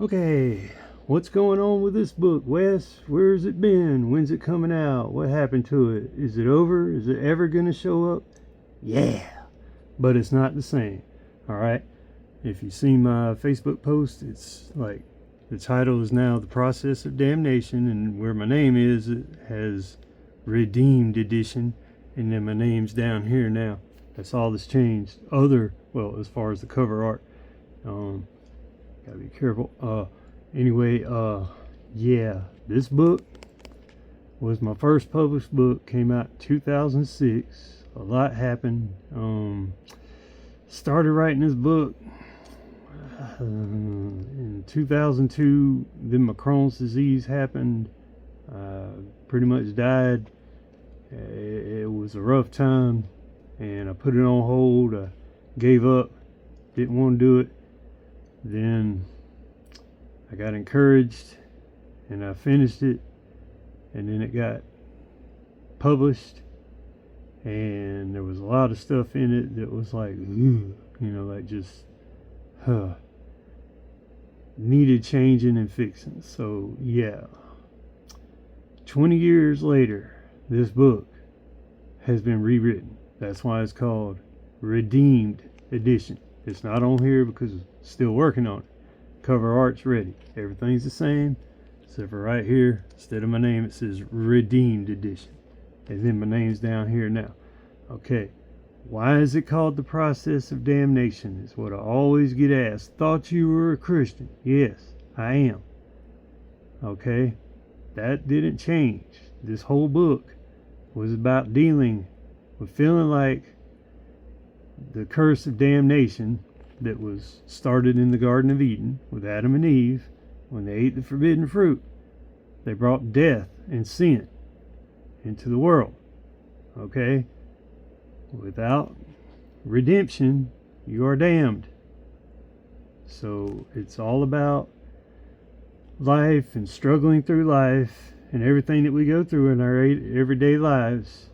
Okay, what's going on with this book, Wes? Where's it been? When's it coming out? What happened to it? Is it over? Is it ever going to show up? Yeah, but it's not the same. Alright, if you've seen my Facebook post, it's like the title is now The Process of Damnation, and where my name is, it has Redeemed Edition, and then my name's down here now. That's all that's changed. As far as the cover art. Gotta be careful. Yeah, this book was my first published book. Came out in 2006. A lot happened. Started writing this book in 2002. Then my Crohn's disease happened. Pretty much died. It was a rough time, and I put it on hold. I gave up. Didn't want to do it. Then I got encouraged and I finished it, and then it got published, and there was a lot of stuff in it that was like, needed changing and fixing. So yeah, 20 years later, this book has been rewritten. That's why it's called Redeemed Edition. It's not on here because I'm still working on it. Cover art's ready. Everything's the same, except for right here, instead of my name, it says Redeemed Edition. And then my name's down here now. Okay, why is it called The Process of Damnation? Is what I always get asked. Thought you were a Christian. Yes, I am. Okay, that didn't change. This whole book was about dealing with feeling like the curse of damnation that was started in the Garden of Eden with Adam and Eve. When they ate the forbidden fruit, they brought death and sin into the world. Okay? Without redemption, you are damned. So it's all about life and struggling through life and everything that we go through in our everyday lives,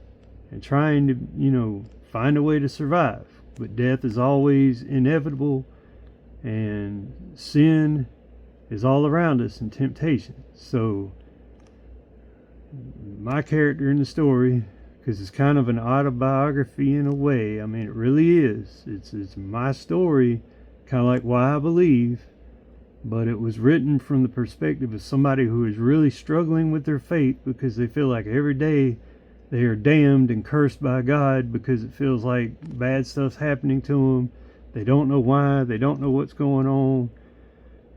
and trying to, find a way to survive. But death is always inevitable, and sin is all around us, and temptation. So my character in the story, because it's kind of an autobiography in a way, I mean, it really is. It's my story, kind of like Why I Believe, but it was written from the perspective of somebody who is really struggling with their faith, because they feel like every day they are damned and cursed by God, because it feels like bad stuff's happening to them. They don't know why. They don't know what's going on.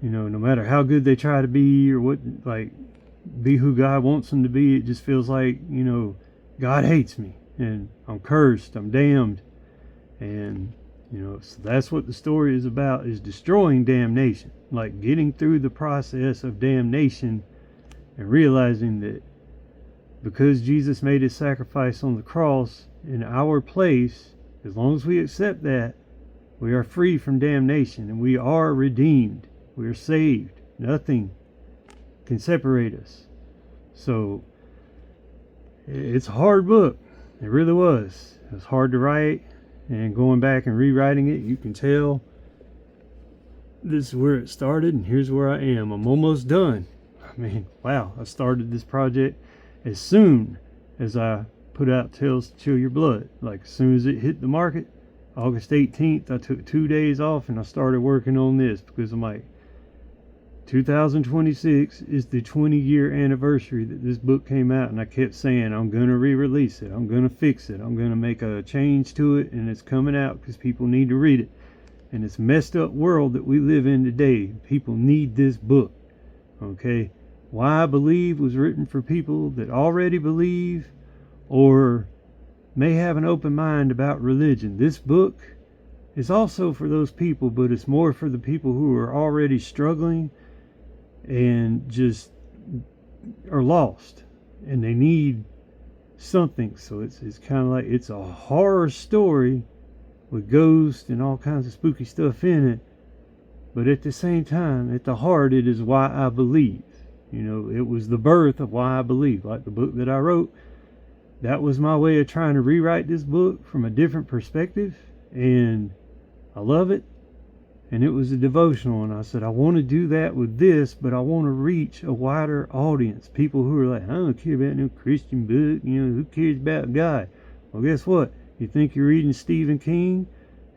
No matter how good they try to be, or be who God wants them to be, it just feels like, God hates me and I'm cursed, I'm damned. And, so that's what the story is about, is destroying damnation. Like getting through the process of damnation and realizing that because Jesus made his sacrifice on the cross in our place, as long as we accept that, we are free from damnation and we are redeemed. We are saved. Nothing can separate us. So it's a hard book. It really was. It was hard to write, and going back and rewriting it, you can tell this is where it started and here's where I am. I'm almost done. I mean, wow, I started this project as soon as I put out Tales to Chill Your Blood. Like, as soon as it hit the market, August 18th, I took 2 days off and I started working on this, because I'm like, 2026 is the 20-year anniversary that this book came out, and I kept saying, I'm going to re-release it, I'm going to fix it, I'm going to make a change to it, and it's coming out because people need to read it. And it's messed up world that we live in today. People need this book. Okay? Why I Believe was written for people that already believe or may have an open mind about religion. This book is also for those people, but it's more for the people who are already struggling and just are lost, and they need something. So it's kind of like, it's a horror story with ghosts and all kinds of spooky stuff in it, but at the same time, at the heart, it is why I believe. It was the birth of Why I Believe. Like the book that I wrote, that was my way of trying to rewrite this book from a different perspective, and I love it. and it was a devotional, and I said I want to do that with this, but I want to reach a wider audience, people who are like, I don't care about no Christian book, who cares about God? Well, guess what? You think you're reading Stephen King,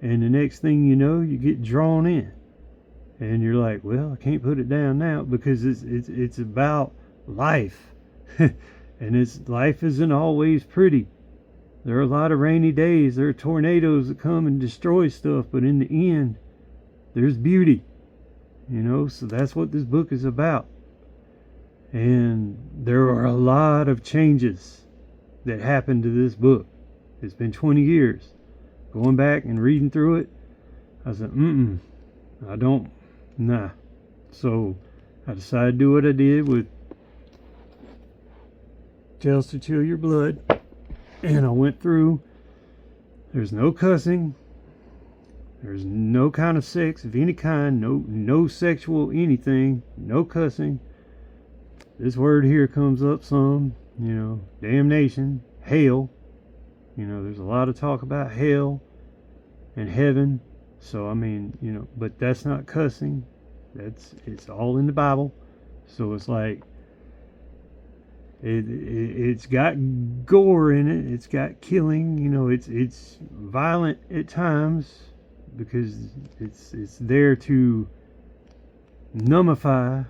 and the next thing you know, you get drawn in, and you're like, well, I can't put it down now, because it's about life. And life isn't always pretty. There are a lot of rainy days. There are tornadoes that come and destroy stuff, but in the end, there's beauty. So that's what this book is about. And there are a lot of changes that happened to this book. It's been 20 years. Going back and reading through it, I said, nah. So I decided to do what I did with Tales to Chill Your Blood. And I went through. There's no cussing. There's no kind of sex of any kind. No sexual anything. No cussing. This word here comes up some. Damnation. Hell. There's a lot of talk about hell and heaven. So, but that's not cussing. It's all in the Bible. So it's like, it's got gore in it. It's got killing. It's violent at times because it's there to numbify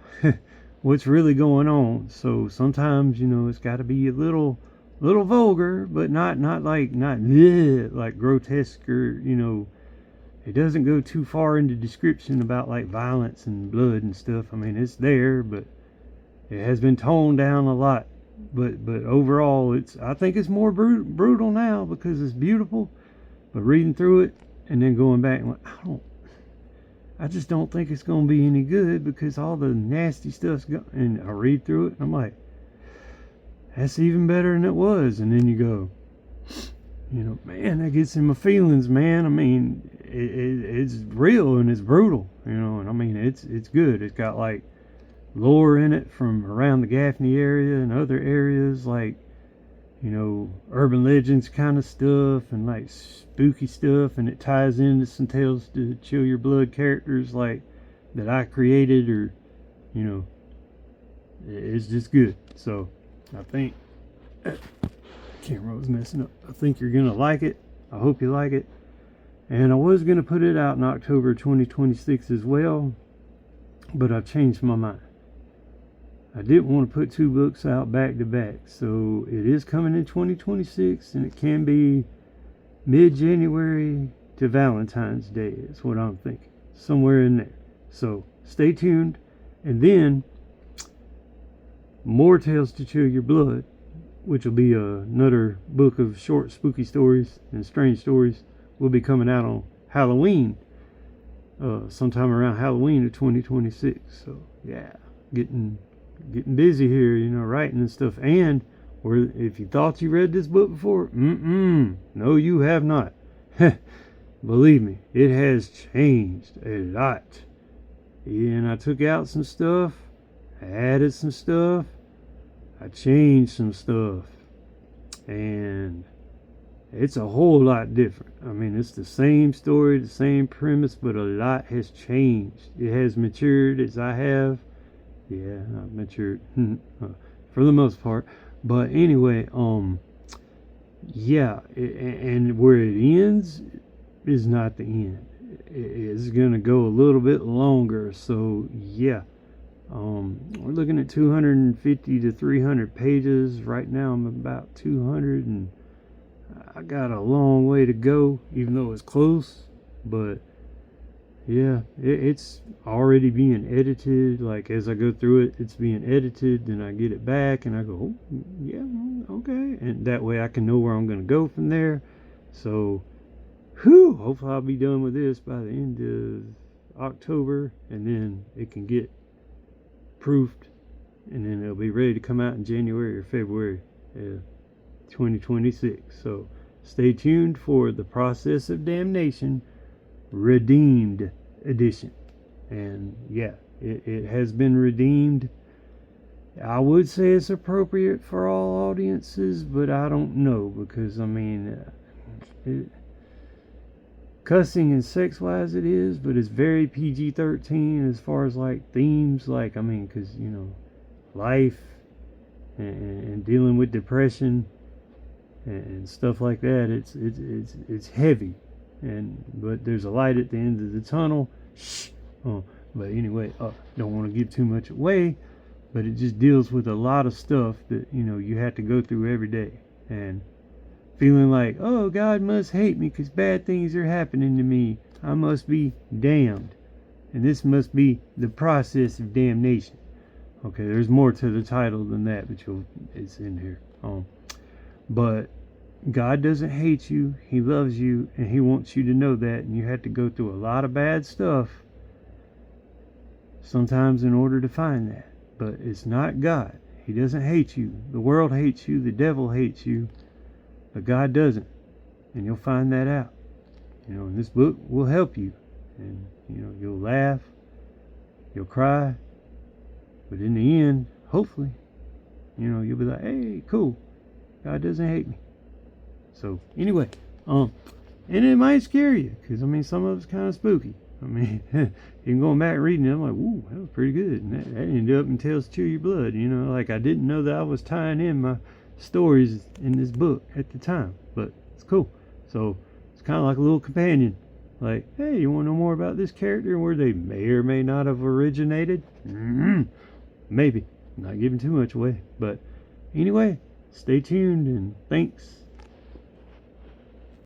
what's really going on. So sometimes it's got to be a little vulgar, but not like grotesque, or it doesn't go too far into description about like violence and blood and stuff. It's there, but it has been toned down a lot. But overall, I think it's more brutal now because it's beautiful. But reading through it and then going back and I just don't think it's going to be any good because all the nasty stuff's gone. And I read through it and I'm like, that's even better than it was. And then you go, man, that gets in my feelings, man. It's real and it's brutal, and it's good. It's got like lore in it from around the Gaffney area and other areas, like urban legends kind of stuff and like spooky stuff, and it ties into some Tales to Chill Your Blood characters like that I created, or it's just good. So I think camera was messing up. I think you're gonna like it. I hope you like it. And I was gonna put it out in October 2026 as well, but I've changed my mind. I didn't want to put two books out back to back, so it is coming in 2026, and it can be mid-January to Valentine's Day. Is what I'm thinking, somewhere in there. So stay tuned, and then more Tales to Chill Your Blood, which will be another book of short spooky stories and strange stories, will be coming out on Halloween, sometime around Halloween of 2026. So yeah, getting busy here, writing and stuff. And if you thought you read this book before, no, you have not. Believe me, it has changed a lot. And I took out some stuff, added some stuff, I changed some stuff, and it's a whole lot different. It's the same story, the same premise, but a lot has changed. It has matured as I have. Yeah, I've matured for the most part. But anyway, yeah, and where it ends is not the end. It's gonna go a little bit longer. So yeah, we're looking at 250 to 300 pages right now. I'm about 200, and I got a long way to go, even though it's close. But yeah, it's already being edited. Like as I go through it, it's being edited, then I get it back and I go, oh, yeah, okay, and that way I can know where I'm going to go from there. So hopefully I'll be done with this by the end of October, and then it can get proofed, and then it'll be ready to come out in January or February 2026. So stay tuned for the Process of Damnation Redeemed edition. And yeah, it has been redeemed. I would say it's appropriate for all audiences, but I don't know, because cussing and sex wise it is, but it's very PG-13 as far as like themes, like, I mean, because, you know, life and dealing with depression and stuff like that. It's heavy, but there's a light at the end of the tunnel. Shh. Oh, but anyway, don't want to give too much away, but it just deals with a lot of stuff that, you know, you have to go through every day, and feeling like, oh, God must hate me because bad things are happening to me. I must be damned, and this must be the process of damnation. Okay, there's more to the title than that, but it's in here. But God doesn't hate you. He loves you, and He wants you to know that. And you have to go through a lot of bad stuff sometimes in order to find that. But it's not God. He doesn't hate you. The world hates you. The devil hates you. But God doesn't. And you'll find that out. You know, and this book will help you. And, you know, you'll laugh. You'll cry. But in the end, hopefully, you know, you'll be like, hey, cool. God doesn't hate me. So, anyway, and it might scare you, because, I mean, some of it's kind of spooky. I mean, you can go back reading it, I'm like, ooh, that was pretty good. And that ended up in Tales Chew Your Blood, you know, like I didn't know that I was tying in my stories in this book at the time, but it's cool. So, it's kind of like a little companion. Like, hey, you want to know more about this character and where they may or may not have originated? Maybe. I'm not giving too much away. But anyway, stay tuned and thanks.